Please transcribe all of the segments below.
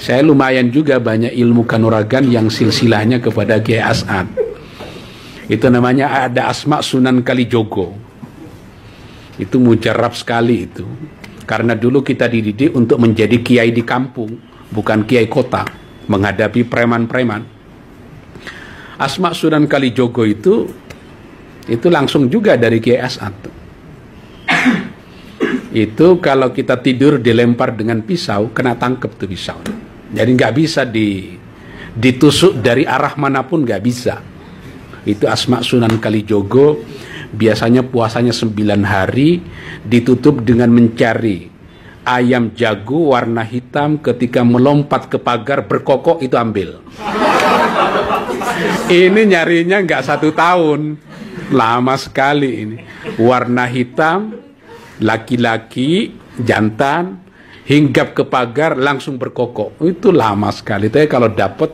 Saya lumayan juga banyak ilmu kanuragan yang silsilahnya kepada Kiai As'ad. Itu namanya ada Asma Sunan Kalijogo. Itu mujarab sekali itu. Karena dulu kita dididik untuk menjadi kiai di kampung, bukan kiai kota, menghadapi preman-preman. Asma Sunan Kalijogo itu langsung juga dari Kiai As'ad. Itu kalau kita tidur dilempar dengan pisau, kena tangkep tuh pisau. Jadi nggak bisa ditusuk dari arah manapun, nggak bisa. Itu Asma Sunan Kalijogo. Biasanya puasanya 9 hari, ditutup dengan mencari ayam jago warna hitam, ketika melompat ke pagar berkokok itu ambil. Ini nyarinya nggak 1 tahun, lama sekali ini. Warna hitam, laki-laki, jantan, hinggap ke pagar langsung berkokok. Itu lama sekali. Tapi kalau dapat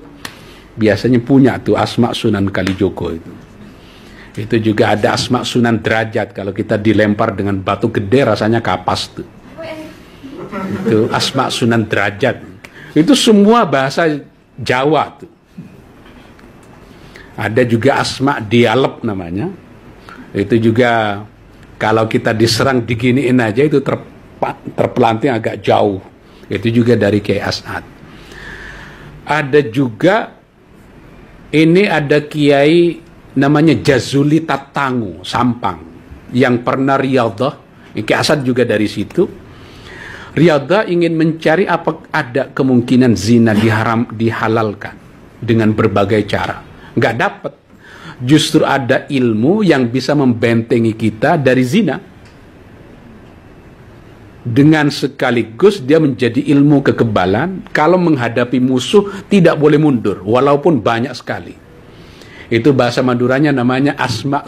biasanya punya tuh Asma Sunan Kalijogo itu. Itu juga ada Asma Sunan Derajat. Kalau kita dilempar dengan batu gede rasanya kapas tuh. Itu Asma Sunan Derajat. Itu semua bahasa Jawa tuh. Ada juga Asma Dialep namanya. Itu juga kalau kita diserang diginiin aja itu terpelanting agak jauh. Itu juga dari Kiai As'ad. Ada juga ini ada Kiai namanya Jazuli Tatangu Sampang yang pernah riyadah. Kiai As'ad juga dari situ. Riyadah ingin mencari apa ada kemungkinan zina dihalalkan dengan berbagai cara. Nggak dapat. Justru ada ilmu yang bisa membentengi kita dari zina. Dengan sekaligus dia menjadi ilmu kekebalan. Kalau menghadapi musuh tidak boleh mundur, walaupun banyak sekali. Itu bahasa Maduranya namanya Asma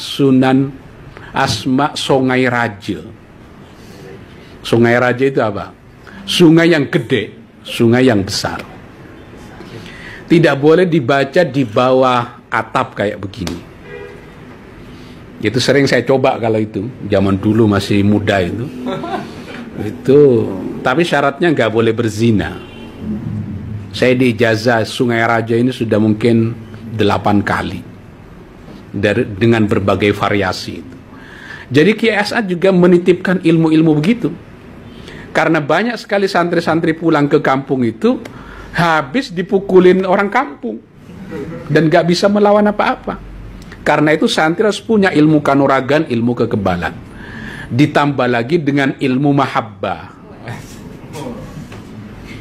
Sungai Raja. Sungai Raja itu apa? Sungai yang gede, sungai yang besar. Tidak boleh dibaca di bawah atap kayak begini. Itu sering saya coba kalau itu, zaman dulu masih muda itu. Tapi syaratnya nggak boleh berzina. Saya diijazah Sungai Raja ini sudah mungkin 8 kali. Dengan berbagai variasi itu. Jadi Kiai As'ad juga menitipkan ilmu-ilmu begitu. Karena banyak sekali santri-santri pulang ke kampung itu habis dipukulin orang kampung dan gak bisa melawan apa-apa. Karena itu santri harus punya ilmu kanuragan, ilmu kekebalan. Ditambah lagi dengan ilmu mahabbah.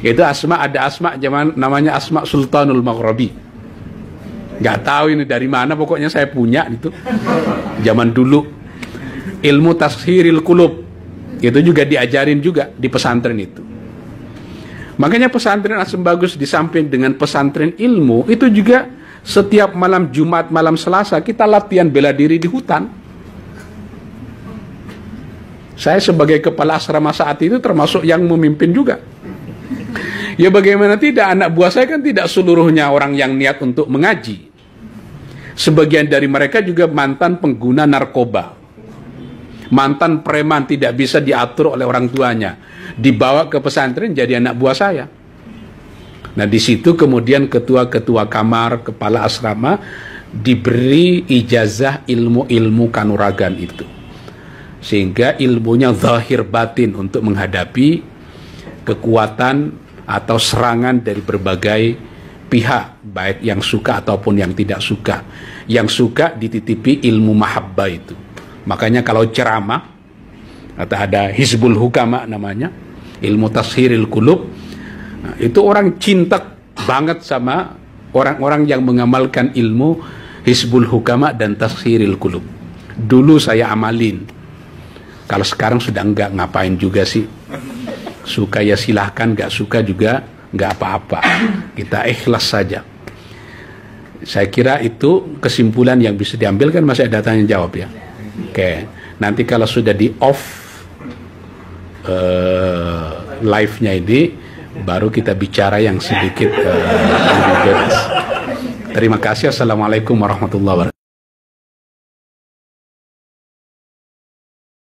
Itu ada Asma zaman namanya Asma Sultanul Maghribi. Nggak tahu ini dari mana, pokoknya saya punya itu zaman dulu. Ilmu tashiril qulub itu juga diajarin juga di pesantren itu. Makanya pesantren Asem Bagus di samping dengan pesantren ilmu itu juga setiap malam Jumat, malam Selasa kita latihan bela diri di hutan. Saya sebagai kepala asrama saat itu termasuk yang memimpin juga. Ya bagaimana tidak, anak buah saya kan tidak seluruhnya orang yang niat untuk mengaji. Sebagian dari mereka juga mantan pengguna narkoba, mantan preman, tidak bisa diatur oleh orang tuanya, dibawa ke pesantren jadi anak buah saya. Nah di situ kemudian ketua-ketua kamar, kepala asrama diberi ijazah ilmu-ilmu kanuragan itu, sehingga ilmunya zahir batin untuk menghadapi kekuatan atau serangan dari berbagai pihak, baik yang suka ataupun yang tidak suka. Yang suka dititipi ilmu mahabbah itu. Makanya kalau ceramah atau ada Hizbul Hukama namanya, ilmu tashiril qulub, nah, itu orang cinta banget sama orang-orang yang mengamalkan ilmu Hizbul Hukama dan tashiril qulub. Dulu saya amalin. Kalau sekarang sudah enggak, ngapain juga sih. Suka ya silahkan, enggak suka juga nggak apa-apa, kita ikhlas saja. Saya kira itu kesimpulan yang bisa diambil, kan masih ada tanya jawab ya. Oke, nanti kalau sudah di off live-nya ini baru kita bicara yang sedikit lebih bebas. Terima kasih. Assalamualaikum warahmatullahi wabarakatuh.